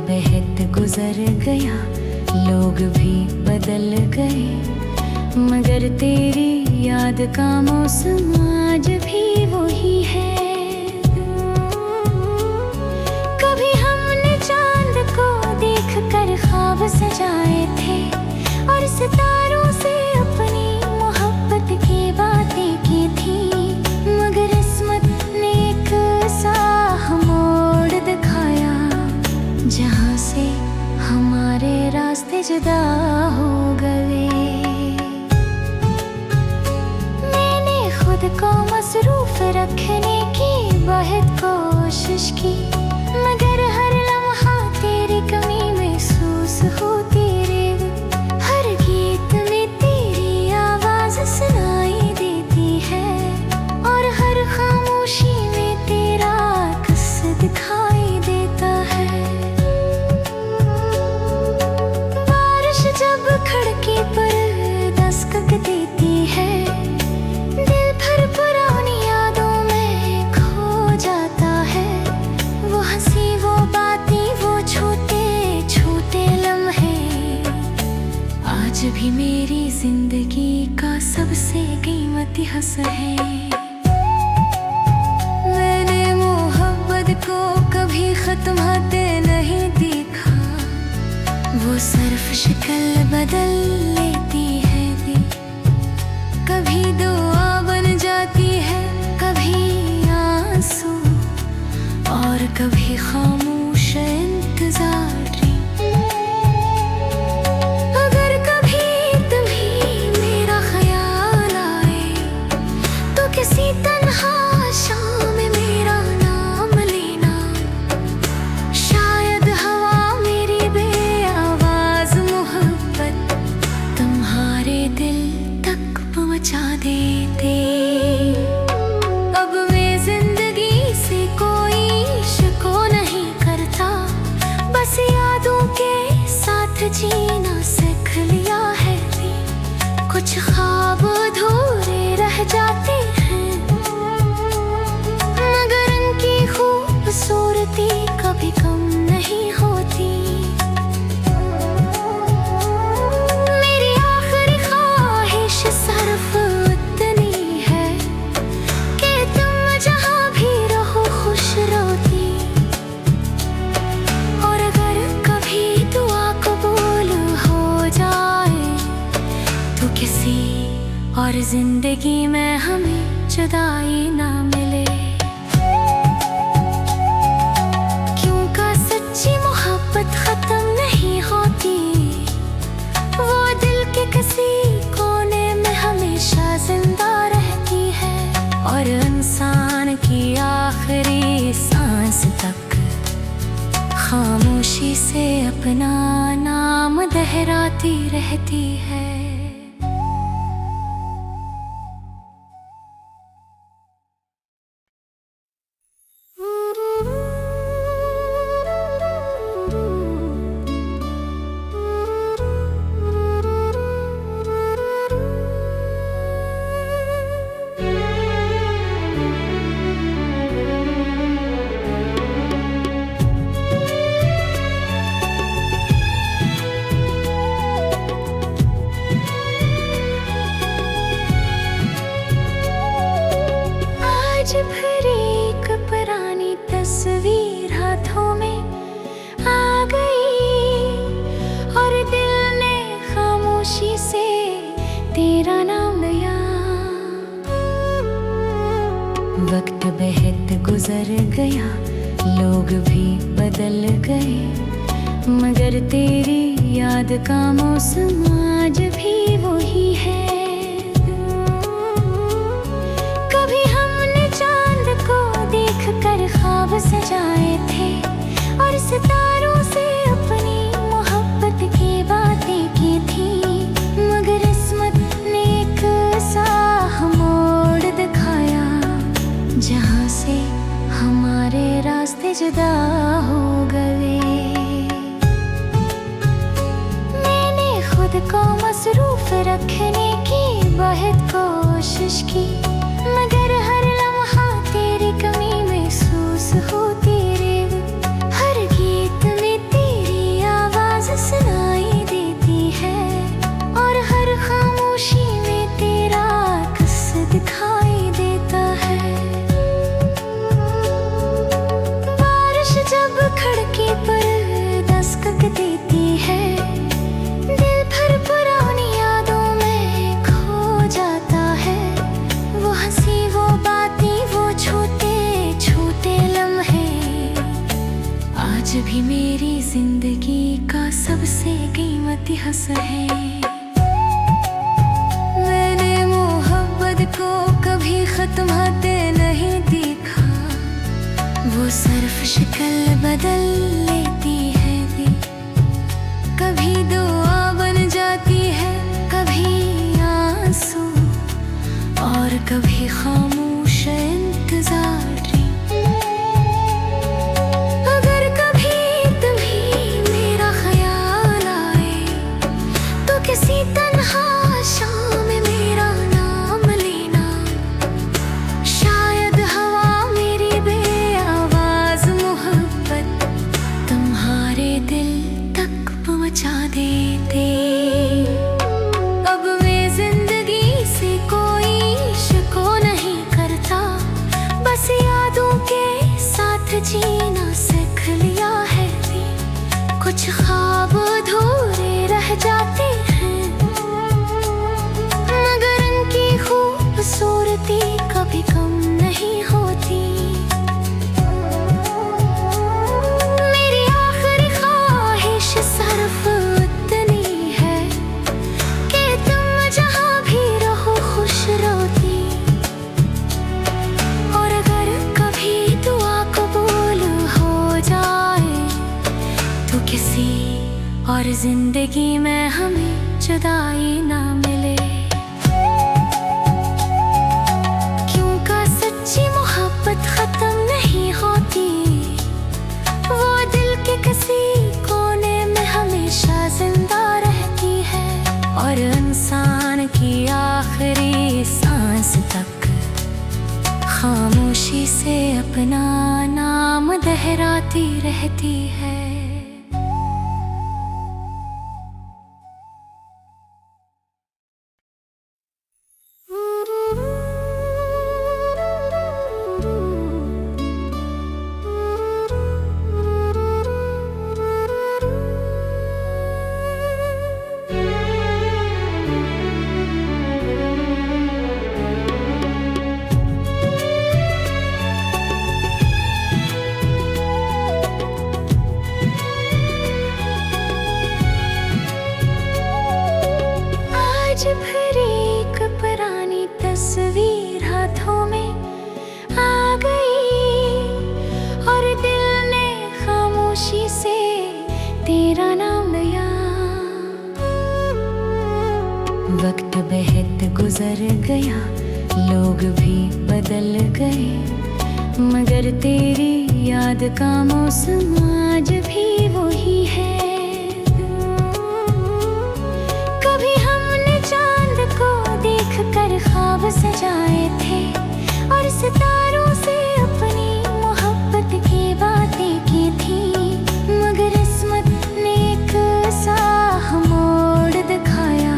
बेहद गुजर गया, लोग भी बदल गए, मगर तेरी याद का मौसम आज भी वही है। कभी हमने चांद को देखकर ख्वाब सजाए थे और सितारों से अपनी मोहब्बत की बातें की थी, मगर किस्मत ने एक सा मोड़ दिखाया जहाँ से हमारे रास्ते जुदा हो गए। मैंने खुद को मसरूफ रखने की बहुत कोशिश की, मगर हर लम्हा तेरी कमी महसूस होती रे। हर गीत में तेरी आवाज सुनाई देती है और हर खामोशी में तेरा अक्स दिखाई देता है। बारिश जब खिड़की पर दस्तक देती है, दिल भर पुरानी यादों में खो जाता है। वो हंसी, वो बातें, वो छोटे छोटे लम्हे आज भी मेरी जिंदगी का सबसे कीमती हिस्सा है। मैंने मोहब्बत को कभी खत्म होते नहीं देखा, वो सिर्फ शक्ल बदल लेती है। कभी दुआ बन जाती है, कभी आंसू और कभी खामोश इंतजार। अगर कभी तुम्हें मेरा ख्याल आए तो किसी तन्हा शाम में मेरा नाम लेना। शायद हवा मेरी बेआवाज मोहब्बत तुम्हारे दिल तक पहुंचा देते। अब मैं जिंदगी से कोई शिको नहीं करता, बस यादों के साथ जीना सीख लिया है। कुछ ख्वाब अधूरे रह जाते हैं, मगर उनकी खूबसूरती कभी कम नहीं होती। मेरी आखिरी ख्वाहिश सिर्फ उतनी है कि तुम जहाँ भी रहो खुश रोती। और अगर कभी दुआ कबूल हो जाए तो किसी और जिंदगी में हमें जुदाई ना मिले। क्योंकि सच्ची मोहब्बत खत्म नहीं होती, वो दिल के किसी कोने में हमेशा जिंदा रहती है और इंसान की आखिरी सांस तक खामोशी से अपना नाम दोहराती रहती है। आज फिर एक पुरानी तस्वीर हाथों में आ गई और दिल ने खामोशी से तेरा नाम लिया। वक्त बेहद गुजर गया, लोग भी बदल गए, मगर तेरी याद का मौसम आज भी वही है। कभी हमने चांद को देखकर ख्वाब सजाए थे और सितारों से अपनी मोहब्बत की बातें की थी, मगर किस्मत ने एक सा मोड़ दिखाया जहाँ से हमारे रास्ते जुदा हो गए। मैंने खुद को मसरूफ रखने की बहुत कोशिश की, मगर हर लम्हा तेरी कमी महसूस होती रे। हर गीत में तेरी मेरी जिंदगी का सबसे कीमती हस्सा है। मैंने मोहब्बत को कभी खत्म होते नहीं देखा, वो सिर्फ शक्ल बदल लेती है दी। कभी दुआ बन जाती है, कभी आंसू, और कभी खामोश इंतजार। अगर कभी तुम्हें मेरा ख्याल आए तो किसी तन्हा शाम में मेरा नाम लेना। शायद हवा मेरी बेआवाज मोहब्बत तुम्हारे दिल तक पहुंचा देते। अब मैं जिंदगी से कोई शिको नहीं करता, बस यादों के साथ जीना सीख लिया है। कुछ ख्वाब अधूरे रह जाते हैं, मगर उनकी खूबसूरती कभी कम नहीं होती। मेरी आखिरी ख्वाहिश सिर्फ उतनी है कि तुम जहाँ भी रहो खुश रोती। और अगर कभी दुआ कबूल हो जाए तो किसी और जिंदगी में हमें जुदाई ना मिले। क्योंकि सच्ची मोहब्बत खत्म नहीं होती, वो दिल के किसी कोने में हमेशा जिंदा रहती है। और इंसान की आखिरी सांस तक खामोशी से अपना नाम दोहराती रहती है। आज फिर एक पुरानी तस्वीर हाथों में आ गई, और दिल ने खामोशी से तेरा नाम लिया। वक्त बहुत गुजर गया, लोग भी बदल गए, मगर तेरी याद का मौसम आज भी वही है। कभी हमने चांद को देखकर ख्वाब सजाए थे, और सितारों से अपनी मोहब्बत की बातें की थी, मगर किस्मत ने एक ऐसा मोड़ दिखाया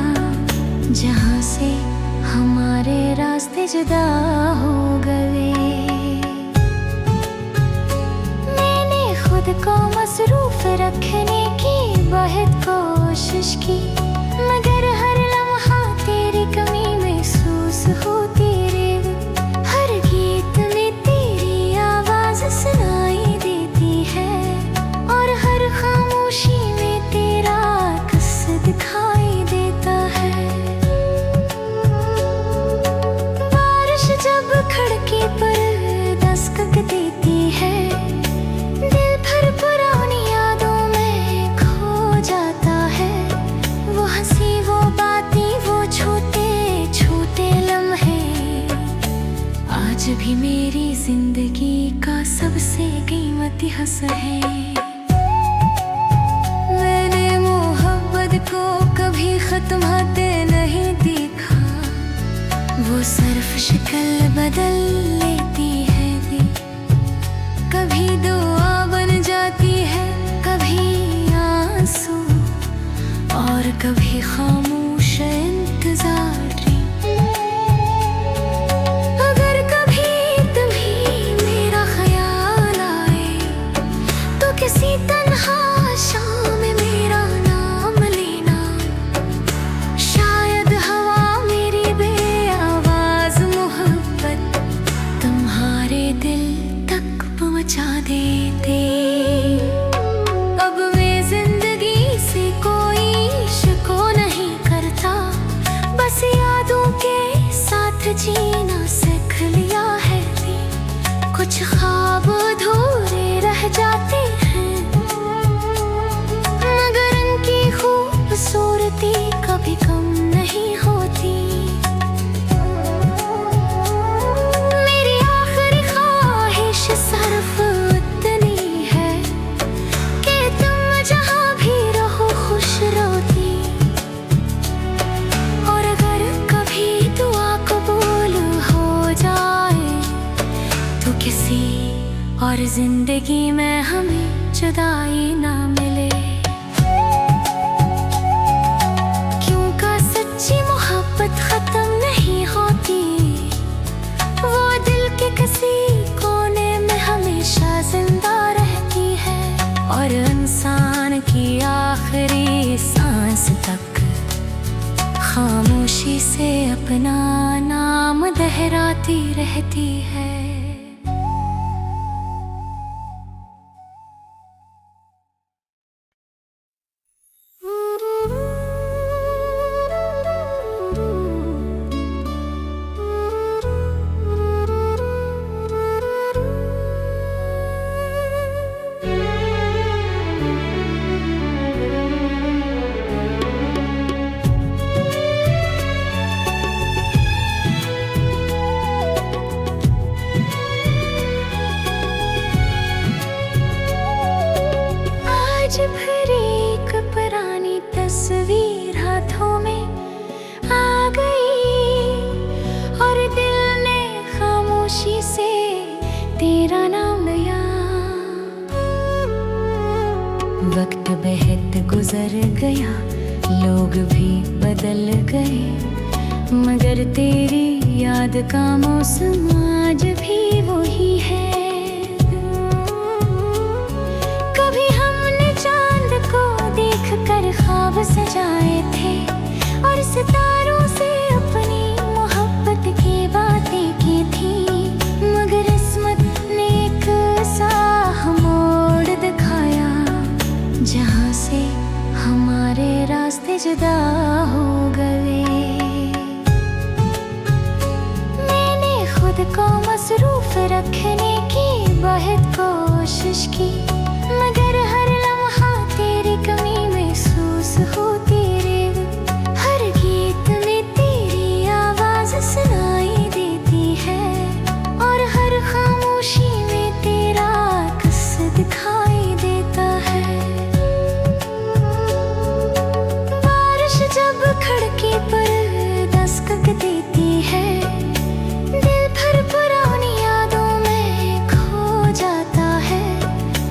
जहाँ से हमारे रास्ते जुदा हो गए। मैंने खुद को मसरूफ रखने की बहुत कोशिश की, मगर हर लम्हा तेरी कमी महसूस होती रे। हर गीत में तेरी आवाज सुनाई देती है, और हर खामोशी में तेरा अक्स दिखाई देता है। बारिश जब खिड़की पर दस्तक देती है, दिल भर पुरानी यादों में खो जाता है। वो हंसी, वो बातें, वो छोटे छोटे लम्हे आज भी मेरी जिंदगी का सबसे कीमती हस्सा है। मैंने मोहब्बत को कभी खत्म होते नहीं देखा, वो सिर्फ शक्ल बदल लेती है दी। कभी दुआ बन जाती है, कभी आंसू, और कभी खामोश इंतजार। अगर कभी तुम्हें मेरा ख्याल आए तो किसी जिंदगी में हमें जुदाई ना मिले। क्यों का सच्ची मोहब्बत खत्म नहीं होती, वो दिल के किसी कोने में हमेशा जिंदा रहती है। और इंसान की आखिरी सांस तक खामोशी से अपना नाम दोहराती रहती है। आज फिर एक पुरानी तस्वीर हाथों में आ गई, और दिल ने खामोशी से तेरा नाम लिया। वक्त बेहद गुजर गया, लोग भी बदल गए, मगर तेरी याद का मौसम आज भी वही है। कर ख्वाब सजाए थे और सितारों से अपनी मोहब्बत की बातें की थी, मगर किस्मत ने एक ऐसा मोड़ दिखाया जहां से हमारे रास्ते जुदा हो गए। मैंने खुद को मसरूफ रखने की बहुत कोशिश की, मगर हर लम्हा तेरी कमी महसूस होती रे। हर गीत में तेरी आवाज सुनाई देती है, और हर खामोशी में तेरा अक्स दिखाई देता है। बारिश जब खिड़की पर दस्तक देती है, दिल भर पुरानी यादों में खो जाता है।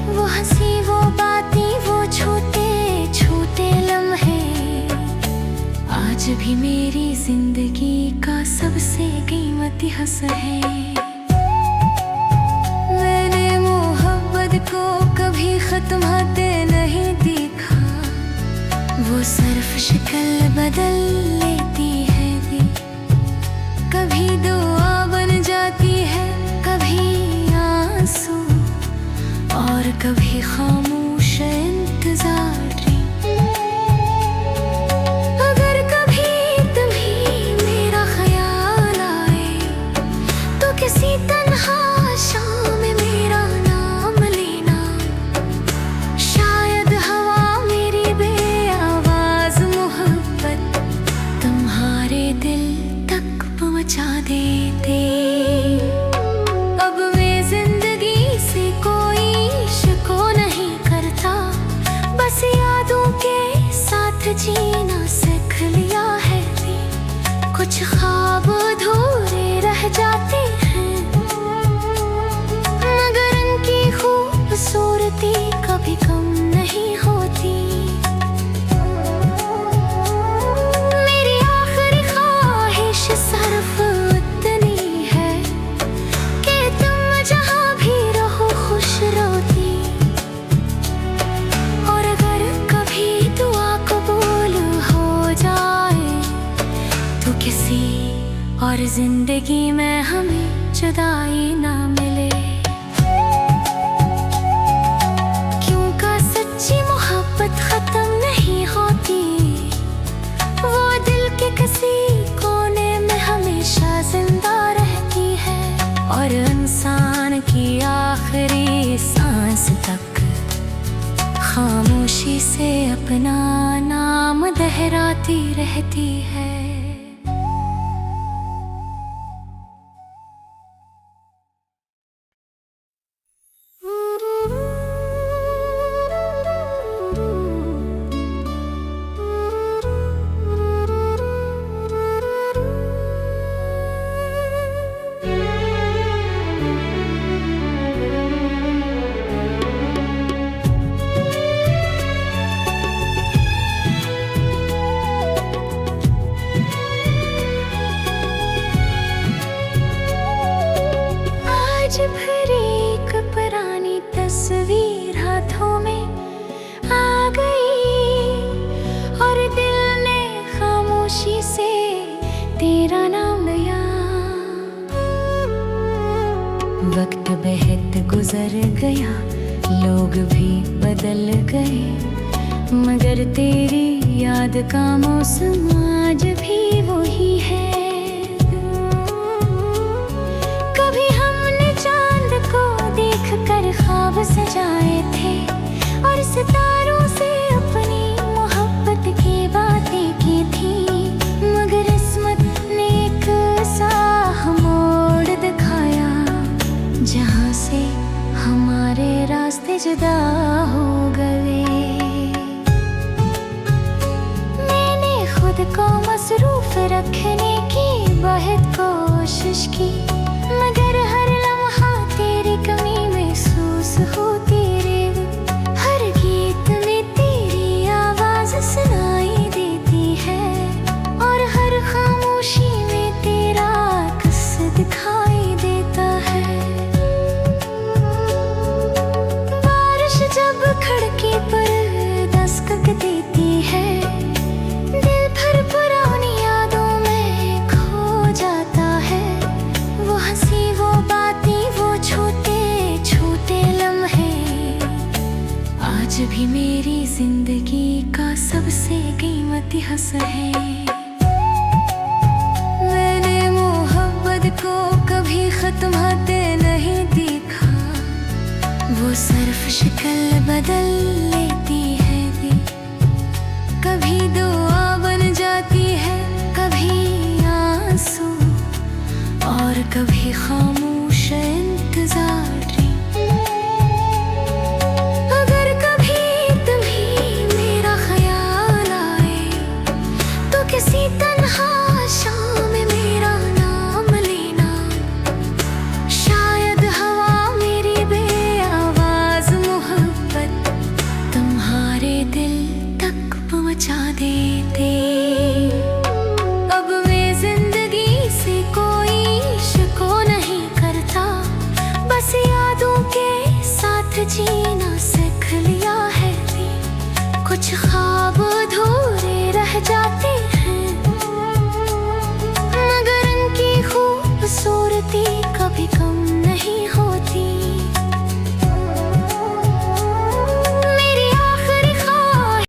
वो हंसी, वो बातें, वो छोटे छोटे लम्हे आज भी मेरी जिंदगी का सबसे कीमती हिस्सा है। मैंने मोहब्बत को कभी खत्म होते नहीं देखा, वो सिर्फ शक्ल बदल लेती है। कभी दुआ बन जाती है, कभी आंसू, और कभी खामोश इंतजार। अगर कभी तुम्हें मेरा ख्याल आए, तो किसी तन्हा शाम में मेरा नाम लेना। शायद हवा मेरी बेआवाज मोहब्बत तुम्हारे दिल तक पहुंचा देते। अब मैं जिंदगी से कोई शिको नहीं करता, बस यादों के साथ जीना सीख लिया है। कुछ ख्वाब अधूरे रह जाते हैं, मगर उनकी खूबसूरती कभी कम नहीं होती। मेरी आखिरी ख्वाहिश सिर्फ इतनी है कि तुम जहाँ भी रहो खुश रोती। और अगर कभी दुआ कबूल हो जाए, तो किसी और जिंदगी में हमें जुदाई ना मिले। क्यों का सच्ची मोहब्बत खत्म नहीं होती, वो दिल के किसी कोने में हमेशा जिंदा रहती है। और इंसान की आखिरी सांस तक खामोशी से अपना नाम दोहराती रहती है। गुजर गया, लोग भी बदल गए, मगर तेरी याद का मौसम आज भी वही है। कभी हमने चांद को देखकर ख्वाब सजाए थे और सितारों से अपनी मोहब्बत की बातें की थी, मगर किस्मत ने एक ऐसा मोड़ दिखाया जहाँ से हमारे रास्ते जुदा हो गए। मैंने खुद को मसरूफ रखने की बहुत कोशिश की, मगर हर लम्हा तेरी कमी महसूस होती रही। हर गीत में तेरी आवाज सुनाई देती है और हर खामोशी में तेरा अक्स दिखाई देता है। बारिश जब खिड़की पर दस्तक देती है, दिल भर पुरानी यादों में खो जाता है। वो हंसी, वो बातें, वो छोटे छोटे लम्हे आज भी मेरी जिंदगी का सबसे कीमती हिस्सा है। मैंने मोहब्बत को कभी खत्म होते नहीं देखा, वो सिर्फ शक्ल बदल लेती है दी। कभी दुआ बन जाती है, कभी आंसू और कभी खामोश इंतजारी। अगर कभी तुम्हें मेरा ख्याल आए तो किसी तन्हा शाम में मेरा नाम लेना। शायद हवा मेरी बेआवाज मोहब्बत तुम्हारे दिल तक पहुंचा देते। अब मैं जिंदगी से कोई शिको नहीं करता, बस यादों के साथ जीना सीख लिया है। कुछ